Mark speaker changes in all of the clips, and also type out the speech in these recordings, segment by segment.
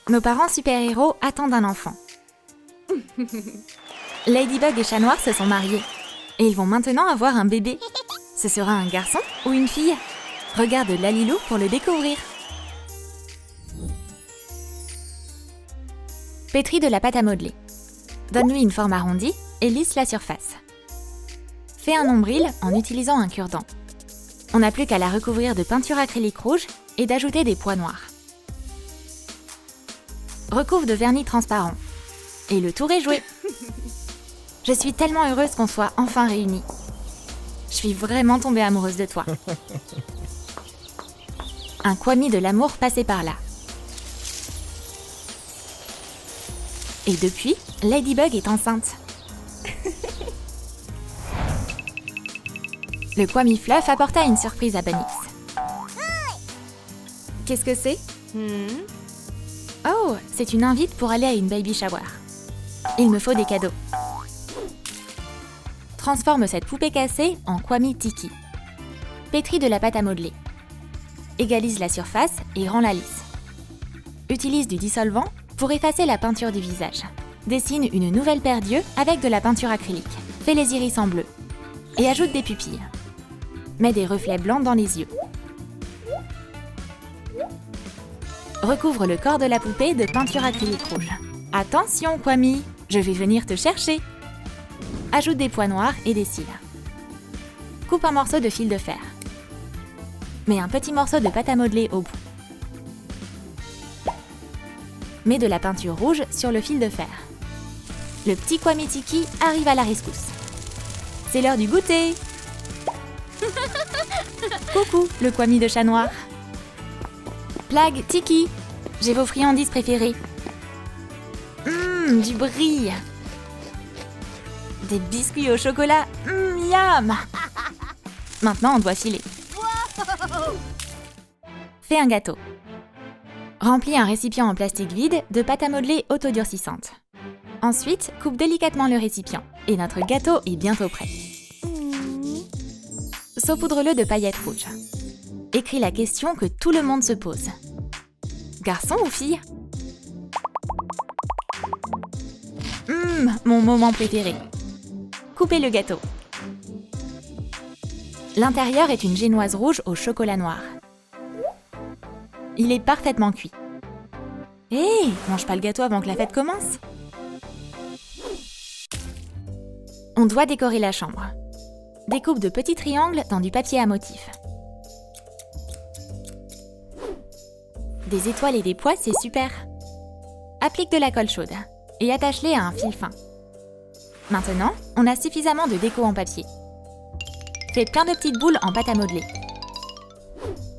Speaker 1: Nos parents super-héros attendent un enfant. Ladybug et Chat Noir se sont mariés. Et ils vont maintenant avoir un bébé. Ce sera un garçon ou une fille? Regarde Lalilou pour le découvrir. Pétris de la pâte à modeler. Donne-lui une forme arrondie et lisse la surface. Fais un nombril en utilisant un cure-dent. On n'a plus qu'à la recouvrir de peinture acrylique rouge et d'ajouter des pois noirs. Recouvre de vernis transparent. Et le tour est joué. Je suis tellement heureuse qu'on soit enfin réunis. Je suis vraiment tombée amoureuse de toi. Un kwami de l'amour passait par là. Et depuis, Ladybug est enceinte. Le kwami Fluff apporta une surprise à Bunny. Qu'est-ce que c'est? Oh, c'est une invite pour aller à une baby shower. Il me faut des cadeaux. Transforme cette poupée cassée en kwami tiki. Pétris de la pâte à modeler. Égalise la surface et rends-la lisse. Utilise du dissolvant pour effacer la peinture du visage. Dessine une nouvelle paire d'yeux avec de la peinture acrylique. Fais les iris en bleu. Et ajoute des pupilles. Mets des reflets blancs dans les yeux. Recouvre le corps de la poupée de peinture acrylique rouge. Attention, kwami, je vais venir te chercher. Ajoute des pois noirs et des cils. Coupe un morceau de fil de fer. Mets un petit morceau de pâte à modeler au bout. Mets de la peinture rouge sur le fil de fer. Le petit kwami tiki arrive à la rescousse. C'est l'heure du goûter. Coucou, le kwami de Chat Noir. Plag, Tiki, j'ai vos friandises préférées. Du brie. Des biscuits au chocolat. Miam. Maintenant, on doit filer. Fais un gâteau. Remplis un récipient en plastique vide de pâte à modeler autodurcissante. Ensuite, coupe délicatement le récipient. Et notre gâteau est bientôt prêt. Saupoudre-le de paillettes rouges. Écris la question que tout le monde se pose. Garçon ou fille? Mon moment préféré. Coupez le gâteau. L'intérieur est une génoise rouge au chocolat noir. Il est parfaitement cuit. Hé, mange pas le gâteau avant que la fête commence. On doit décorer la chambre. Découpe de petits triangles dans du papier à motifs. Des étoiles et des pois, c'est super. Applique de la colle chaude et attache-les à un fil fin. Maintenant, on a suffisamment de déco en papier. Fais plein de petites boules en pâte à modeler.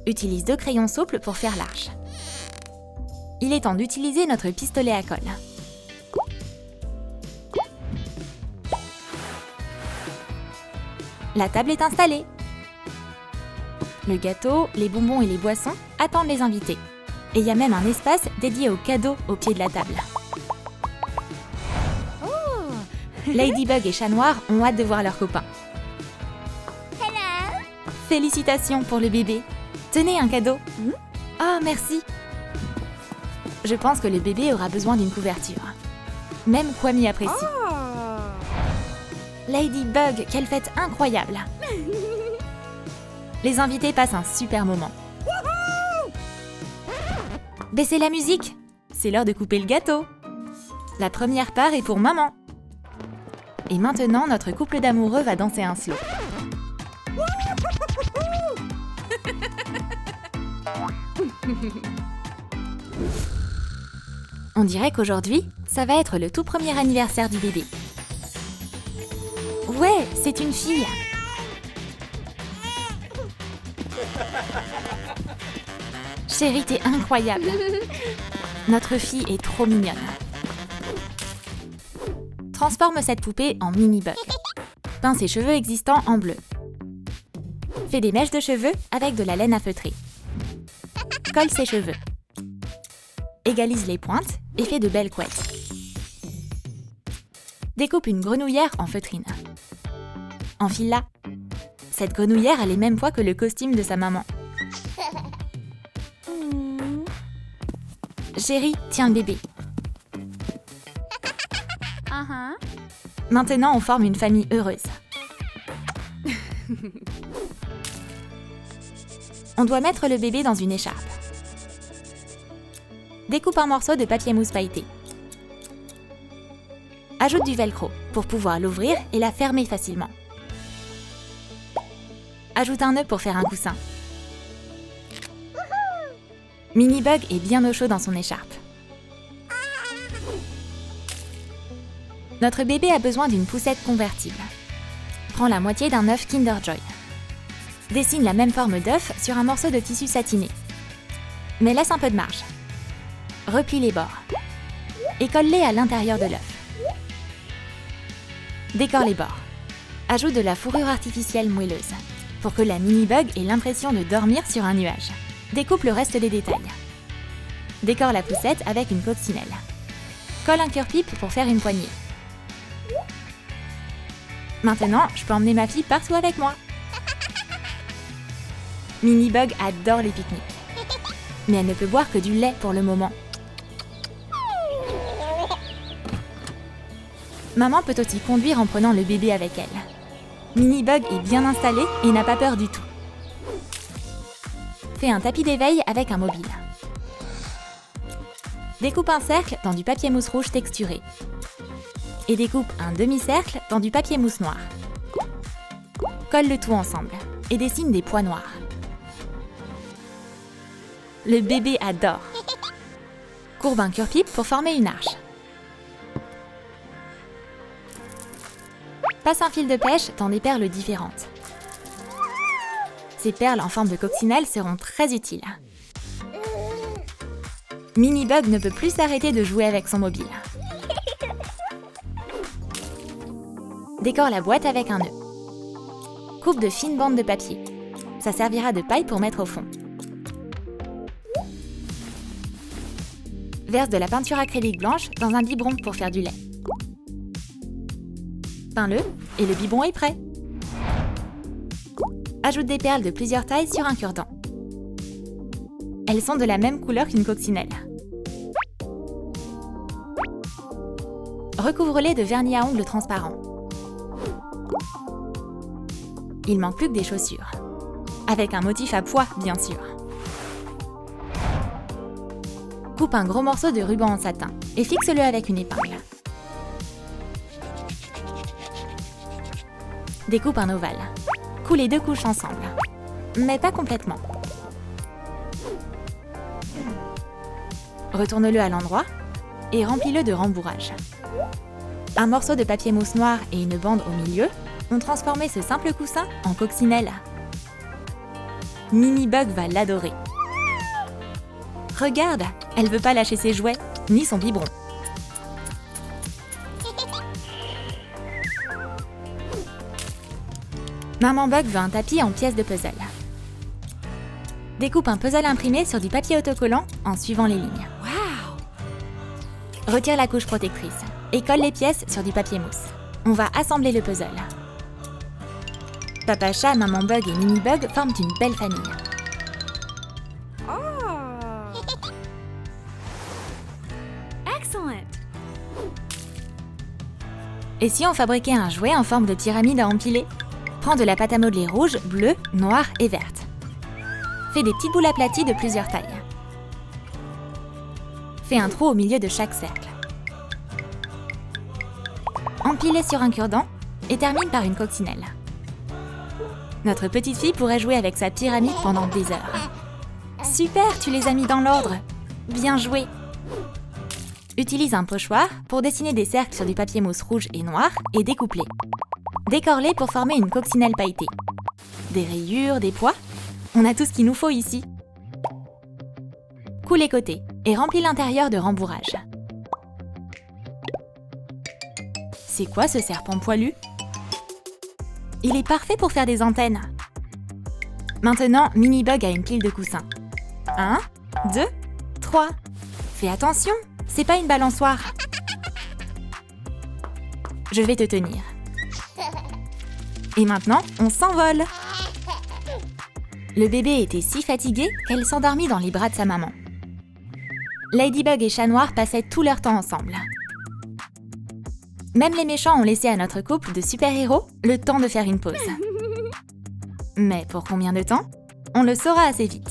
Speaker 1: Utilise 2 crayons souples pour faire l'arche. Il est temps d'utiliser notre pistolet à colle. La table est installée. Le gâteau, les bonbons et les boissons attendent les invités. Et il y a même un espace dédié aux cadeaux au pied de la table. Ladybug et Chat Noir ont hâte de voir leurs copains. Félicitations pour le bébé. Tenez un cadeau. Oh, merci. Je pense que le bébé aura besoin d'une couverture. Même Kwami apprécie. Ladybug, quelle fête incroyable. Les invités passent un super moment. Baissez la musique. C'est l'heure de couper le gâteau. La première part est pour maman. Et maintenant, notre couple d'amoureux va danser un slow. On dirait qu'aujourd'hui, ça va être le tout premier anniversaire du bébé. Ouais, c'est une fille. Chérie, t'es incroyable. Notre fille est trop mignonne. Transforme cette poupée en mini-bug. Peins ses cheveux existants en bleu. Fais des mèches de cheveux avec de la laine à feutrer. Colle ses cheveux. Égalise les pointes et fais de belles couettes. Découpe une grenouillère en feutrine. Enfile-la. Cette grenouillère a les mêmes poids que le costume de sa maman. Chérie, tiens le bébé. Maintenant, on forme une famille heureuse. On doit mettre le bébé dans une écharpe. Découpe un morceau de papier mousse pailleté. Ajoute du velcro pour pouvoir l'ouvrir et la fermer facilement. Ajoute un nœud pour faire un coussin. Minibug est bien au chaud dans son écharpe. Notre bébé a besoin d'une poussette convertible. Prends la moitié d'un œuf Kinder Joy. Dessine la même forme d'œuf sur un morceau de tissu satiné. Mais laisse un peu de marge. Replie les bords. Et colle-les à l'intérieur de l'œuf. Décore les bords. Ajoute de la fourrure artificielle moelleuse pour que la Minibug ait l'impression de dormir sur un nuage. Découpe le reste des détails. Décore la poussette avec une coccinelle. Colle un cœur-pipe pour faire une poignée. Maintenant, je peux emmener ma fille partout avec moi. Minibug adore les pique-niques. Mais elle ne peut boire que du lait pour le moment. Maman peut aussi conduire en prenant le bébé avec elle. Minibug est bien installé et n'a pas peur du tout. Fais un tapis d'éveil avec un mobile. Découpe un cercle dans du papier mousse rouge texturé. Et découpe un demi-cercle dans du papier mousse noir. Colle le tout ensemble et dessine des pois noirs. Le bébé adore. Courbe un cure-pipe pour former une arche. Passe un fil de pêche dans des perles différentes. Ces perles en forme de coccinelle seront très utiles. Minibug ne peut plus s'arrêter de jouer avec son mobile. Décore la boîte avec un nœud. Coupe de fines bandes de papier. Ça servira de paille pour mettre au fond. Verse de la peinture acrylique blanche dans un biberon pour faire du lait. Peins-le et le biberon est prêt. Ajoute des perles de plusieurs tailles sur un cure-dent. Elles sont de la même couleur qu'une coccinelle. Recouvre-les de vernis à ongles transparent. Il manque plus que des chaussures. Avec un motif à pois, bien sûr. Coupe un gros morceau de ruban en satin et fixe-le avec une épingle. Découpe un ovale. Coule les deux couches ensemble, mais pas complètement. Retourne-le à l'endroit et remplis-le de rembourrage. Un morceau de papier mousse noir et une bande au milieu ont transformé ce simple coussin en coccinelle. Minibug va l'adorer. Regarde, elle veut pas lâcher ses jouets, ni son biberon. Maman Bug veut un tapis en pièces de puzzle. Découpe un puzzle imprimé sur du papier autocollant en suivant les lignes. Wow! Retire la couche protectrice et colle les pièces sur du papier mousse. On va assembler le puzzle. Papa Chat, Maman Bug et Minibug forment une belle famille.
Speaker 2: Excellent!
Speaker 1: Et si on fabriquait un jouet en forme de pyramide à empiler? Prends de la pâte à modeler rouge, bleue, noire et verte. Fais des petites boules aplaties de plusieurs tailles. Fais un trou au milieu de chaque cercle. Empile-les sur un cure-dent et termine par une coccinelle. Notre petite fille pourrait jouer avec sa pyramide pendant des heures. Super, tu les as mis dans l'ordre. Bien joué. Utilise un pochoir pour dessiner des cercles sur du papier mousse rouge et noir et découpe-les. Décore-les pour former une coccinelle pailletée. Des rayures, des pois, on a tout ce qu'il nous faut ici. Coule les côtés et remplis l'intérieur de rembourrage. C'est quoi ce serpent poilu? Il est parfait pour faire des antennes. Maintenant, Minibug a une pile de coussins. 1, 2, 3. Fais attention, c'est pas une balançoire. Je vais te tenir. Et maintenant, on s'envole. Le bébé était si fatigué qu'elle s'endormit dans les bras de sa maman. Ladybug et Chat Noir passaient tout leur temps ensemble. Même les méchants ont laissé à notre couple de super-héros le temps de faire une pause. Mais pour combien de temps? On le saura assez vite.